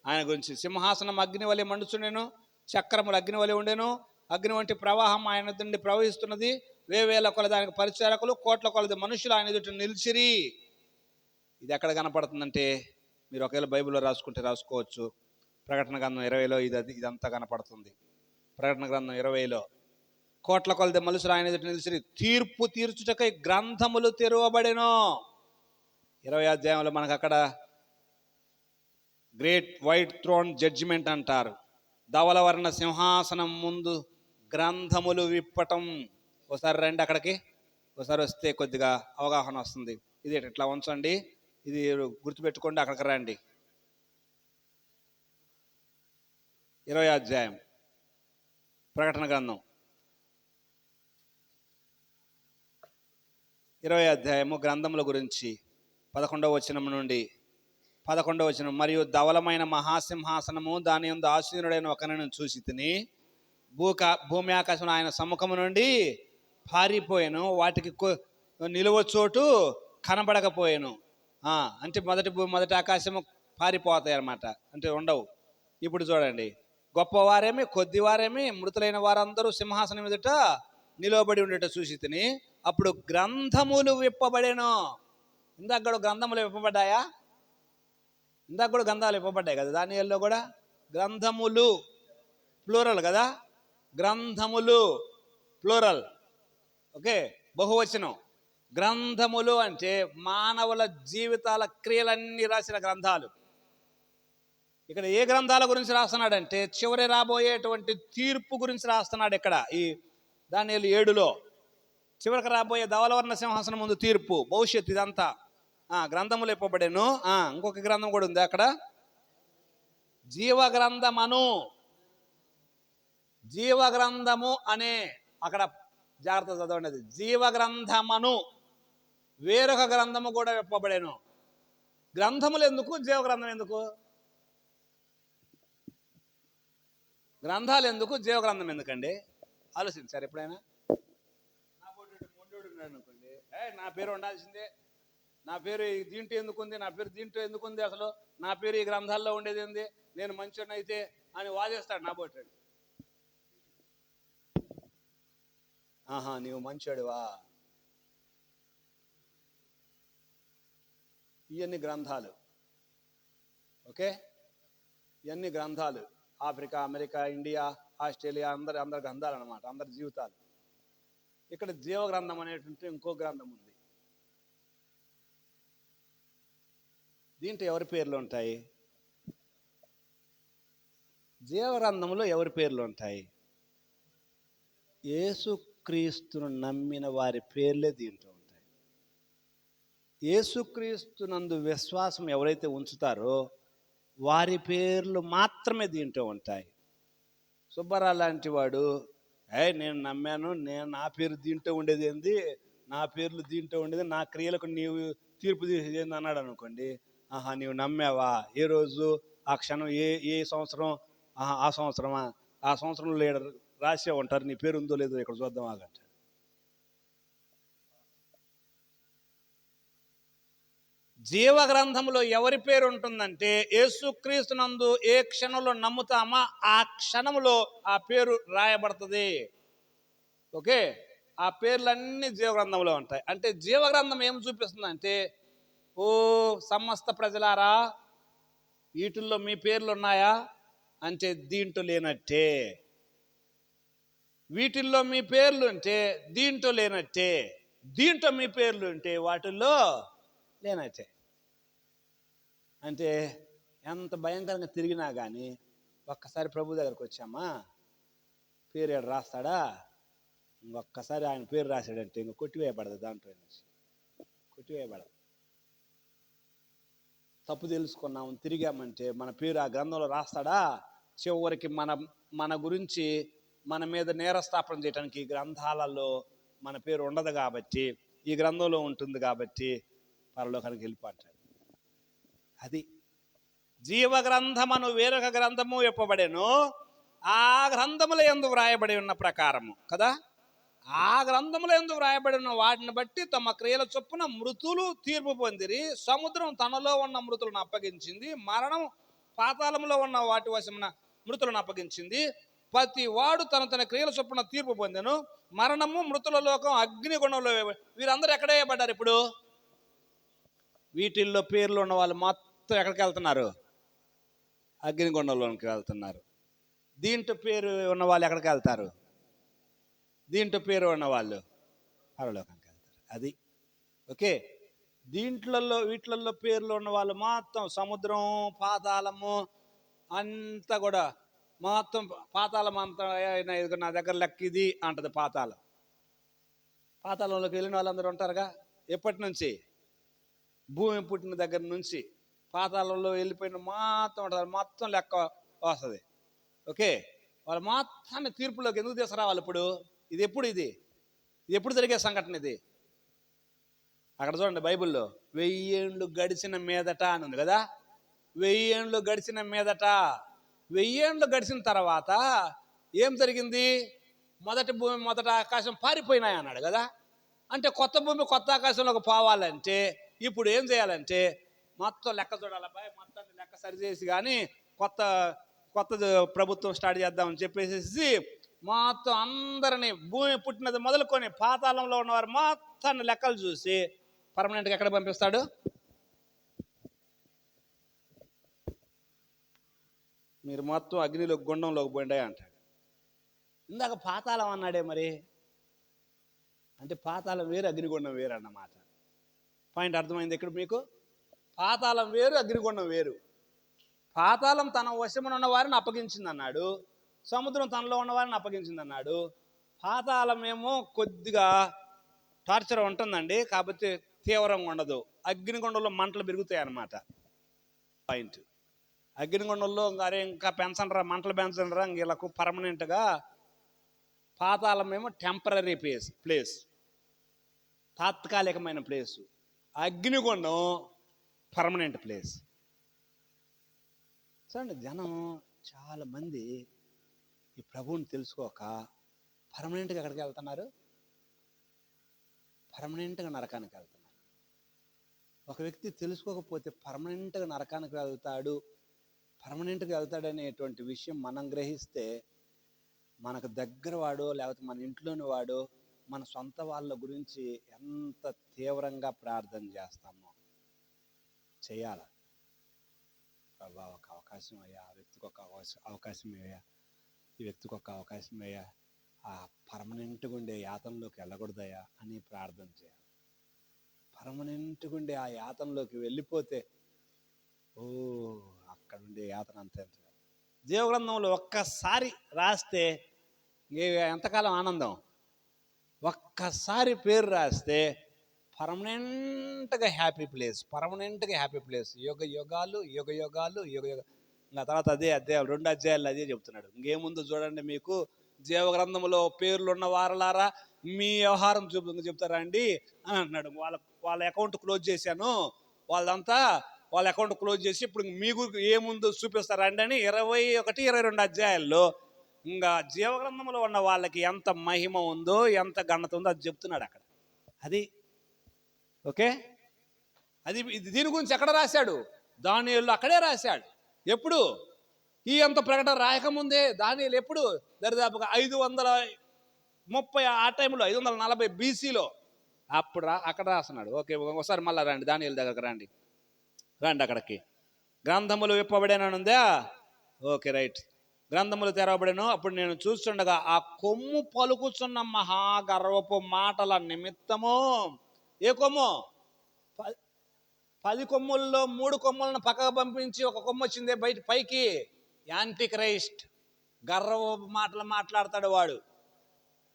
ఆయన గురించి సింహాసనం అగ్ని వలె మండుచుండెను, చక్రములు అగ్ని వలె ఉండెను, అగ్ని వంటి ప్రవాహం ఆయన నుండి ప్రవహిస్తున్నది, వేవేల కొలది దానికి పరిచారకులు, కోట్ల కొలది మనుషులు ఆయన ఎదుట నిలిచిరి. ఇది ఎక్కడ కనపడుతుందంటే, మీరు ఒకవేళ బైబిల్లో రాసుకుంటే రాసుకోవచ్చు, ప్రకటన గ్రంథం 20లో ఇదంతా కనపడుతుంది. ప్రకటన గ్రంథం 20లో కోట్ల కొలది మనుషులు ఆయన ఎదుట నిలిచిరి, తీర్పు తీర్చుటకై గ్రంథములు తెరవబడెను. 20వ అధ్యాయంలో మనకు అక్కడ గ్రేట్ వైట్ థ్రోన్ జడ్జిమెంట్ అంటారు. ధవలవర్ణ సింహాసనం ముందు గ్రంథములు విప్పటం. ఒకసారి రండి అక్కడికి, ఒకసారి వస్తే కొద్దిగా అవగాహన వస్తుంది. ఇది ఇట్లా ఉంచండి, ఇది గుర్తుపెట్టుకోండి, అక్కడికి రండి. 20వ అధ్యాయం ప్రకటన గ్రంథం 20వ అధ్యాయము గ్రంథముల గురించి 11వ వచనం నుండి 11వ వచనం. మరియు ధవలమైన మహాసింహాసనము దాని యందు ఆసీనుడైన ఒకరిని చూసి తిని, భూమి ఆకాశం ఆయన సముఖము నుండి పారిపోయాను, వాటికి నిలువ చోటు కనబడకపోయాను. అంటే మొదటి ఆకాశము పారిపోతాయి అన్నమాట, అంటే ఉండవు. ఇప్పుడు చూడండి, గొప్పవారేమి కొద్దివారేమి మృతులైన వారందరూ సింహాసనం ఎదుట నిలవబడి ఉండేట చూసి తిని, అప్పుడు గ్రంథములు విప్పబడేను. ఇందాక కూడా గ్రంథములు విప్పబడ్డాయా? ఇందాక కూడా గ్రంథాలు ఇవ్వబడ్డాయి కదా, దానియేలులో కూడా గ్రంథములు ప్లూరల్ కదా, గ్రంథములు ప్లూరల్. ఓకే, బహువచనం. గ్రంథములు అంటే మానవుల జీవితాల క్రియలన్నీ రాసిన గ్రంథాలు. ఇక్కడ ఏ గ్రంథాల గురించి రాస్తున్నాడంటే చివరి రాబోయేటువంటి తీర్పు గురించి రాస్తున్నాడు. ఇక్కడ ఈ దానియేలు 7లో చివరికి రాబోయే ధవలవర్ణ సింహాసనం ముందు తీర్పు, భవిష్యత్తు, ఇదంతా గ్రంథములు ఇవ్వబడేను. ఇంకొక గ్రంథం కూడా ఉంది అక్కడ, జీవగ్రంథమను. జీవగ్రంథము అనే అక్కడ జాగ్రత్త చదవండి, జీవగ్రంథమను వేరొక గ్రంథము కూడా విప్పబడేను. గ్రంథములు ఎందుకు, జీవగ్రంథం ఎందుకు? గ్రంథాలు ఎందుకు, జీవగ్రంథం ఎందుకండి? ఆలోచించారు ఎప్పుడైనా? నా మొండోడు అనుకోండి, నా పేరు ఉండాల్సిందే, నా పేరు దీంట్లో ఎందుకుంది, నా పేరు దీంట్లో ఎందుకుంది, అసలు నా పేరు ఈ గ్రంథాల్లో ఉండేది ఏంది, నేను మంచోడిని అయితే అని వాదిస్తాడు నా బోటాడు. నీవు మంచోడివా? ఇవన్నీ గ్రంథాలు. ఓకే, ఇవన్నీ గ్రంథాలు. ఆఫ్రికా, అమెరికా, ఇండియా, ఆస్ట్రేలియా, అందరి గ్రంథాలు అన్నమాట, అందరి జీవితాలు. ఇక్కడ జీవగ్రంథం అనేటువంటి ఇంకో గ్రంథం ఉంది. దీంట్లో ఎవరి పేర్లు ఉంటాయి? జీవగ్రంథంలో ఎవరి పేర్లు ఉంటాయి? యేసుక్రీస్తును నమ్మిన వారి పేర్లే దీంట్లో ఉంటాయి. యేసుక్రీస్తునందు విశ్వాసం ఎవరైతే ఉంచుతారో వారి పేర్లు మాత్రమే దీంట్లో ఉంటాయి. సుబ్బారావు లాంటి వాడు, నేను నమ్మాను, నా పేరు దీంట్లో ఉండేది ఏంది, నా పేర్లు దీంట్లో ఉండేది, నా క్రియలకు నీవు తీర్పు తీసేది అన్నాడు అనుకోండి, నీవు నమ్మావా? ఏ రోజు, ఆ క్షణం, ఏ సంవత్సరం, ఆ సంవత్సరమా? ఆ సంవత్సరంలో లీడర్ రాసే ఉంటారు, నీ పేరు ఉందో లేదో ఇక్కడ చూద్దాం ఆగంట. జీవగ్రంథంలో ఎవరి పేరు ఉంటుందంటే, యేసుక్రీస్తునందు ఏ క్షణంలో నమ్ముతామా ఆ క్షణంలో ఆ పేరు రాయబడుతుంది. ఓకే, ఆ పేర్లన్నీ జీవగ్రంథంలో ఉంటాయి. అంటే జీవగ్రంథం ఏం చూపిస్తుందంటే, ఓ సమస్త ప్రజలారా, వీటిల్లో మీ పేర్లు ఉన్నాయా అంటే దీంట్లో లేనట్టే. వీటిల్లో మీ పేర్లు ఉంటే దీంట్లో లేనట్టే. దీంట్లో మీ పేర్లు ఉంటే వాటిల్లో లేనట్టే. అంటే ఎంత భయంకరంగా తిరిగినా కానీ ఒక్కసారి ప్రభు దగ్గరకు వచ్చామా, పేరు ఏడు రాస్తాడా? ఇంకొక్కసారి ఆయన పేరు రాశాడంటే ఇంక కొట్టివేయబడదు, దాంట్లో కొట్టివేయబడదు. తప్పు తెలుసుకున్నాము, తిరిగామంటే మన పేరు ఆ గ్రంథంలో రాస్తాడా? చివరికి మన గురించి మన మీద నేరస్థాపన చేయడానికి ఈ గ్రంథాలలో మన పేరు ఉండదు కాబట్టి, ఈ గ్రంథంలో ఉంటుంది కాబట్టి పరలోకానికి వెళ్ళిపో అంటాడు. అది జీవ గ్రంథమను వేరొక గ్రంథము ఇవ్వబడెను, ఆ గ్రంథముల యందు వ్రాయబడి ఉన్న ప్రకారము కదా. ఆ గ్రంథముల యందు వ్రాయబడి ఉన్న వాటిని బట్టి తమ క్రియల చొప్పున మృతులు తీర్పు పొందిరి. సముద్రం తనలో ఉన్న మృతులను అప్పగించింది, మరణం పాతాళంలో ఉన్న వాటి వశమున మృతులను అప్పగించింది. ప్రతి వాడు తన క్రియల చొప్పున తీర్పు పొందెను. మరణము, మృతుల లోకం, అగ్నిగుణంలో. వీరందరూ ఎక్కడ వేయబడ్డారు? ఇప్పుడు వీటిల్లో పేర్లు ఉన్న వాళ్ళు మొత్తం ఎక్కడికి వెళ్తున్నారు? అగ్నిగుండంలోనికి వెళ్తున్నారు. దీంట్లో పేరు ఉన్న వాళ్ళు ఎక్కడికి వెళ్తారు? దీంట్లో పేరు ఉన్న వాళ్ళు పరలోకానికి వెళ్తారు. అది ఓకే. వీటిల్లో పేర్లు ఉన్న వాళ్ళు మొత్తం సముద్రం, పాతాళము అంతా కూడా మొత్తం పాతాళం అంతా నా దగ్గర లెక్క ఇది అంటది. పాతాళంలోకి వెళ్ళిన వాళ్ళందరూ ఉంటారుగా. ఎప్పటి నుంచి? భూమి పుట్టిన దగ్గర నుంచి పాతాళంలో వెళ్ళిపోయిన మొత్తం ఉంటారు. మొత్తం లెక్క వస్తుంది. ఓకే. వాళ్ళు మొత్తాన్ని తీర్పులోకి ఎందుకు తీసుకురావాలి? ఇప్పుడు ఇది ఎప్పుడు జరిగే సంఘటన ఇది? అక్కడ చూడండి, బైబిల్లో 1000 ఏండ్లు గడిచిన మీదట అని ఉంది కదా. 1000 ఏండ్లు గడిచిన మీదట, 1000 ఏండ్లు గడిచిన తర్వాత ఏం జరిగింది? మొదటి భూమి, మొదటి ఆకాశం పారిపోయినాయి అన్నాడు కదా. అంటే కొత్త భూమి, కొత్త ఆకాశంలోకి పోవాలంటే ఇప్పుడు ఏం చేయాలంటే మొత్తం లెక్క చూడాలబ్బాయి, మొత్తాన్ని లెక్క సరిచేసి కానీ కొత్త ప్రభుత్వం స్టార్ట్ చేద్దామని చెప్పేసి మొత్తం అందరినీ భూమి పుట్టినది మొదలుకొని పాతాళంలో ఉన్నవారు మొత్తాన్ని లెక్కలు చూసి పర్మనెంట్గా ఎక్కడ పంపిస్తాడు? మీరు మొత్తం అగ్నిలో గుండంలోకి పోయిండే అంటాడు. ఇందాక పాతాళం అన్నాడే, మరి అంటే పాతాళం వేరు, అగ్నిగుండం వేరు అన్నమాట. పాయింట్ అర్థమైంది ఇక్కడ మీకు? పాతాళం వేరు, అగ్నిగుండం వేరు. పాతాళం తన వశమున ఉన్న వారిని అప్పగించింది అన్నాడు, సముద్రం తనలో ఉన్న వారిని అప్పగించింది అన్నాడు. పాతాళం ఏమో కొద్దిగా టార్చర్ ఉంటుందండి, కాకపోతే తీవ్రంగా ఉండదు. అగ్నిగుండంలో మంటలు పెరుగుతాయి అన్నమాట. పాయింట్. అగ్నిగుండంలో ఇంకా పెంచండ్రా, మంటలు పెంచండ్రా, వీళ్ళకు పర్మనెంట్గా. పాతాళం ఏమో టెంపరీ ప్లేస్, తాత్కాలికమైన ప్లేసు. అగ్నిగుండం పర్మనెంట్ ప్లేస్. చూడండి, జనం చాలా మంది ఈ ప్రభువుని తెలుసుకోక పర్మనెంట్గా ఎక్కడికి వెళ్తున్నారు? పర్మనెంట్గా నరకానికి వెళ్తున్నారు. ఒక వ్యక్తి తెలుసుకోకపోతే పర్మనెంట్గా నరకానికి వెళ్తాడనేటువంటి విషయం మనం గ్రహిస్తే మనకు దగ్గర వాడో లేకపోతే మన ఇంట్లోని వాడో మన సొంత వాళ్ళ గురించి ఎంత తీవ్రంగా ప్రార్థన చేస్తామో చేయాలి. ప్రభా, ఒక అవకాశం అయ్యా, ఆ వ్యక్తికి ఒక అవకాశం అయ్యా, ఈ వ్యక్తికి ఒక అవకాశం అయ్యా, ఆ పర్మనెంట్గా ఉండే యాతనలోకి వెళ్ళకూడదయ్యా అని ప్రార్థన చేయాలి. పర్మనెంట్గా ఉండే ఆ యాతనలోకి వెళ్ళిపోతే అక్కడ ఉండే యాతన అంతే. జీవగ్రంథంలో ఒక్కసారి రాస్తే ఎంతకాలం ఆనందం. ఒక్కసారి పేరు రాస్తే పర్మనెంట్గా హ్యాపీ ప్లేస్. యుగ యుగాలు. ఇంకా తర్వాత అదే 2 అధ్యాయాలు అదే చెప్తున్నాడు. ఇంకేముందు చూడండి, మీకు జీవగ్రంథంలో పేర్లు ఉన్న వారలారా మీ వ్యవహారం చెప్తారా అండి అని అంటున్నాడు. వాళ్ళ అకౌంట్ క్లోజ్ చేశాను, వాళ్ళ అకౌంట్ క్లోజ్ చేసి ఇప్పుడు మీకు ఏముందు చూపిస్తారండి అని 21, 22 అధ్యాయాల్లో ఇంకా జీవగ్రంథంలో ఉన్న వాళ్ళకి ఎంత మహిమ ఉందో, ఎంత ఘనత ఉందో అది చెప్తున్నాడు అక్కడ. అది ఓకే. దీని గురించి ఎక్కడ రాశాడు? దానియేలు అక్కడే రాశాడు. ఎప్పుడు? ఈ అంత ప్రకటన రాయకముందే దానియేలు ఎప్పుడు? దరిదాపుగా 530 ఆ టైంలో, 540 BCలో అప్పుడు అక్కడ రాస్తున్నాడు. ఓకే, ఒకసారి మళ్ళీ రండి, దానియేలు దగ్గరకు రండి అక్కడికి. గ్రంథములు విప్పబడేనుందా? Okay, right. గ్రంథములు తెరవబడెను. అప్పుడు నేను చూస్తుండగా ఆ కొమ్ము పలుకుచున్న మహాగర్వపు మాటల నిమిత్తము. ఏ కొమ్ము? 10 కొమ్ముల్లో 3 కొమ్ములను పక్కకు పంపించి ఒక కొమ్ము వచ్చిందే పైకి. Anti Christ. గర్వపు మాటలు మాట్లాడతాడు వాడు.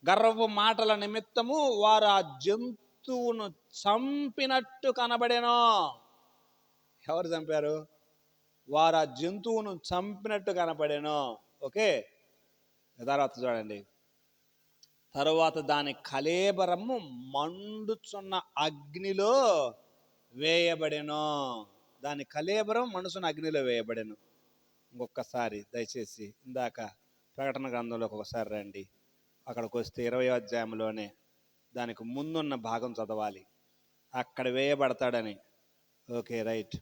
గర్వపు మాటల నిమిత్తము వారు ఆ జంతువును చంపినట్టు కనబడేను. ఎవరు చంపారు? వారు ఆ జంతువును చంపినట్టు కనపడేను. ఓకే. తర్వాత చూడండి, తరువాత దాని కళేబరము మండుచున్న అగ్నిలో వేయబడెను. దాని కళేబరం మనుషుని అగ్నిలో వేయబడెను. ఇంకొకసారి దయచేసి ఇందాక ప్రకటన గ్రంథంలోకి ఒకసారి రండి. అక్కడికి వస్తే 20వ అధ్యాయంలోనే దానికి ముందున్న భాగం చదవాలి. అక్కడ వేయబడతాడని. Okay, right.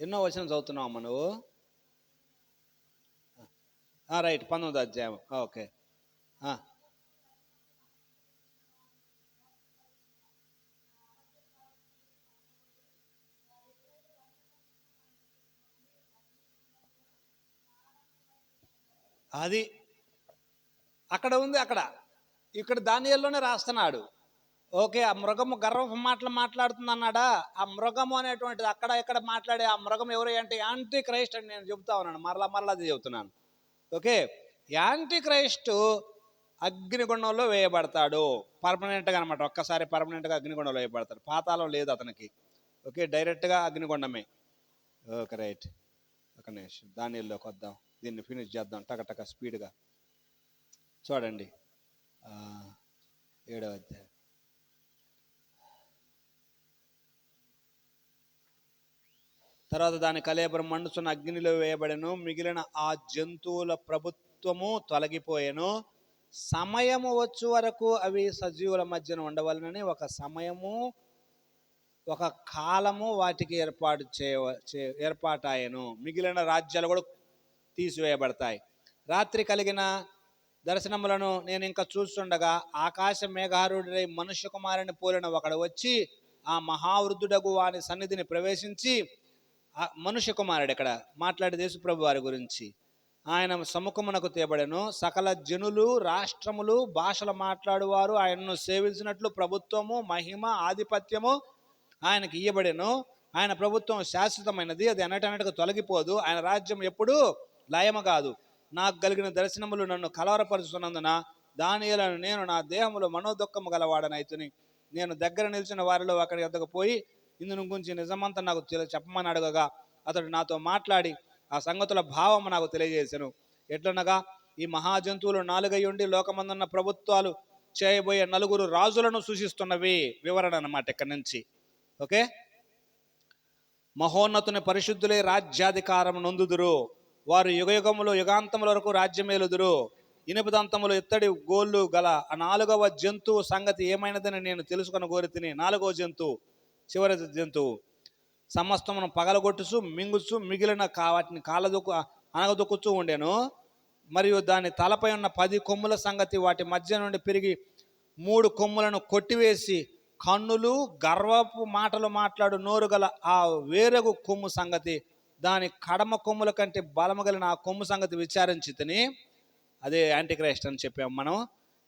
ఎన్నో వచనం చదువుతున్నావు అమ్మ నువ్వు? రైట్, 19వ అధ్యాయం. ఓకే. అది అక్కడ ఉంది. ఇక్కడ దానియేలులోనే రాస్తున్నాడు. ఓకే, ఆ మృగము గర్వపు మాటలు మాట్లాడుతుంది అన్నాడా? ఆ మృగము అనేటువంటిది అక్కడ ఇక్కడ మాట్లాడే ఆ మృగం ఎవరు అంటే యాంటీ క్రైస్ట్ అని నేను చెబుతా ఉన్నాను. మరలా అది చెబుతున్నాను. ఓకే, యాంటీ క్రైస్ట్ అగ్నిగుండంలో వేయబడతాడు పర్మనెంట్గా అనమాట. ఒక్కసారి పర్మనెంట్గా అగ్నిగుండంలో వేయబడతాడు. పాతాళం లేదు అతనికి. ఓకే, డైరెక్ట్గా అగ్నిగుండమే. Okay, right. ఒక నిమిషం దానిలోకి వద్దాం. దీన్ని ఫినిష్ చేద్దాం టకటక స్పీడ్గా. చూడండి 7వ అధ్యాయం. తర్వాత దాని కళేబరం మండుచున్న అగ్నిలో వేయబడెను. మిగిలిన ఆ జంతువుల ప్రభుత్వము తొలగిపోయెను. సమయము వచ్చు వరకు అవి సజీవుల మధ్యన ఉండవలనని ఒక సమయము, ఒక కాలము వాటికి ఏర్పాటాయను. మిగిలిన రాజ్యాలు కూడా తీసివేయబడతాయి. రాత్రి కలిగిన దర్శనములను నేను ఇంకా చూస్తుండగా ఆకాశ మేఘారుడై మనుష్య కుమారుని పోలిన ఒకడు వచ్చి ఆ మహావృద్ధుడగు వాని సన్నిధిని ప్రవేశించి, మనుష్య కుమారుడు ఇక్కడ మాట్లాడే యేసుప్రభు వారి గురించి, ఆయన సముఖమునకు తేబడెను. సకల జనులు, రాష్ట్రములు, భాషలు మాట్లాడువారు ఆయనను సేవించినట్లు ప్రభుత్వము, మహిమ, ఆధిపత్యము ఆయనకి ఇయ్యబడెను. ఆయన ప్రభుత్వం శాశ్వతమైనది, అది అన్నటన్నట్టుగా తొలగిపోదు. ఆయన రాజ్యం ఎప్పుడు లయము కాదు. నాకు కలిగిన దర్శనములు నన్ను కలవరపరుచున్నందున దానియేలును నేను నా దేహములో మనోదుఃఖము గలవాడనైతుని. నేను దగ్గర నిలిచిన వారిలో ఒకరి వద్దకు పోయి ఇందును గురించి నిజమంతా నాకు చెప్పమని అడగగా అతడు నాతో మాట్లాడి ఆ సంగతుల భావము నాకు తెలియజేశాను. ఎట్లనగా ఈ మహాజంతువులు 4 అయ్యుండి లోకమందున్న ప్రభుత్వాలు చేయబోయే 4 రాజులను సూచిస్తున్నవి. వివరణ అన్నమాట ఇక్కడి నుంచి. ఓకే, మహోన్నతుని పరిశుద్ధులే రాజ్యాధికారం నొందుదురు. వారు యుగయుగములు యుగాంతముల వరకు రాజ్యమేలుదురు. ఇనుపదంతములు ఇత్తడి గోళ్ళు గల ఆ 4వ జంతువు సంగతి ఏమైనదని నేను తెలుసుకొని కోరితిని. 4వ జంతువు, చివరి జంతువు సమస్తమును పగలగొట్టుచు మింగుచు మిగిలిన వాటిని అనగదొక్కుచూ ఉండెను. మరియు దాని తలపై ఉన్న 10 కొమ్ముల సంగతి వాటి మధ్య నుండి పెరిగి 3 కొమ్ములను కొట్టివేసి కన్నులు, గర్వపు మాటలు మాట్లాడు నోరు గల ఆ వేరగు కొమ్ము సంగతి, దాని కడమ కొమ్ముల కంటే బలము కలిగిన ఆ కొమ్ము సంగతి విచారించితిని. అదే యాంటిక్రైస్ట్ అని చెప్పాము మనం.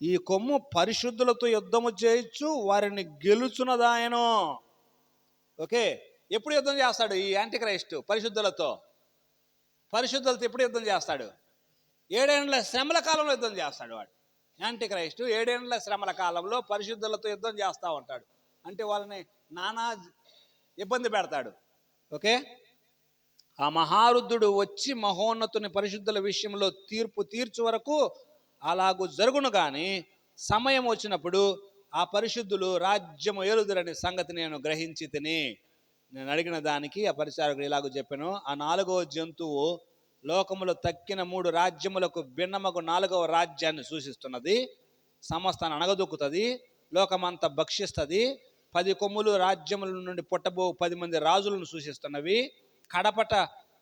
ఈ కొమ్ము పరిశుద్ధులతో యుద్ధము చేయొచ్చు, వారిని గెలుచున్నదాయను. ఓకే, ఎప్పుడు యుద్ధం చేస్తాడు ఈ యాంటిక్రైస్ట్? పరిశుద్ధులతో ఎప్పుడు యుద్ధం చేస్తాడు? 7 ఏండ్ల శ్రమల కాలంలో యుద్ధం చేస్తాడు వాడు. యాంటిక్రైస్ట్ 7 ఏండ్ల శ్రమల కాలంలో పరిశుద్ధులతో యుద్ధం చేస్తూ ఉంటాడు. అంటే వాళ్ళని నానా ఇబ్బంది పెడతాడు. ఓకే, ఆ మహారుద్ధుడు వచ్చి మహోన్నతుని పరిశుద్ధుల విషయంలో తీర్పు తీర్చు వరకు అలాగూ జరుగును. కానీ సమయం వచ్చినప్పుడు ఆ పరిశుద్ధులు రాజ్యము ఏలుదురనే సంగతి నేను గ్రహించి తిని. నేను అడిగిన దానికి ఆ పరిచారకుడు ఇలాగూ చెప్పాను. ఆ 4వ జంతువు లోకములో తక్కిన 3 రాజ్యములకు భిన్నమగు 4వ రాజ్యాన్ని సూచిస్తున్నది. సమస్తాన్ని అణగదొక్కుతుంది, లోకమంతా భక్షిస్తుంది. 10 కొమ్ములు రాజ్యముల నుండి పుట్టబో 10 మంది రాజులను సూచిస్తున్నవి. కడపట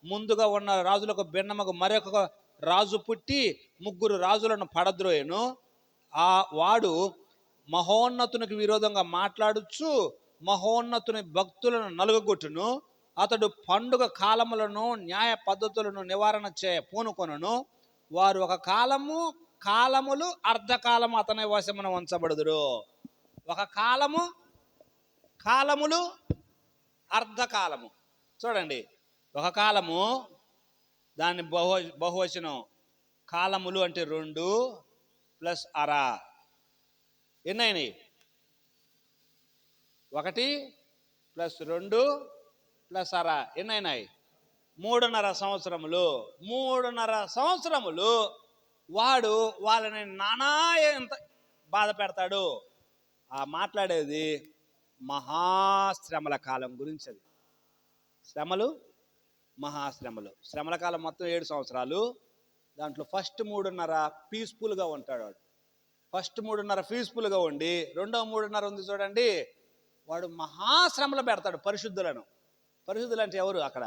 ముందుగా ఉన్న రాజులకు భిన్నమగు మరొక రాజు పుట్టి 3 రాజులను పడద్రోయను. ఆ వాడు మహోన్నతునికి విరోధంగా మాట్లాడుచు మహోన్నతుని భక్తులను నలుగగొట్టును. అతడు పండుగ కాలములను, న్యాయ పద్ధతులను నివారణ పూనుకొనును. వారు ఒక కాలములు అర్ధకాలము అతని వశమున ఉంచబడుదురు. ఒక కాలములు అర్ధకాలము. చూడండి, ఒక కాలము, దాన్ని బహువచనం. కాలములు అంటే 2 + అర. ఎన్నైనాయి? 1 + 2 ప్లస్ అరా ఎన్నైనాయి? 3.5 సంవత్సరములు. 3.5 సంవత్సరములు వాడు వాళ్ళని నానా ఎంత బాధ పెడతాడు. ఆ మాట్లాడేది మహాశ్రమల కాలం గురించి. అది శ్రమలు, మహాశ్రమలు. శ్రమల కాలం మొత్తం 7 సంవత్సరాలు. దాంట్లో ఫస్ట్ 3.5 పీస్ఫుల్గా ఉంటాడు వాడు. ఫస్ట్ 3.5 పీస్ఫుల్గా ఉండి రెండో 3.5 ఉంది చూడండి, వాడు మహాశ్రమలు పెడతాడు పరిశుద్ధులను. పరిశుద్ధులు అంటే ఎవరు అక్కడ?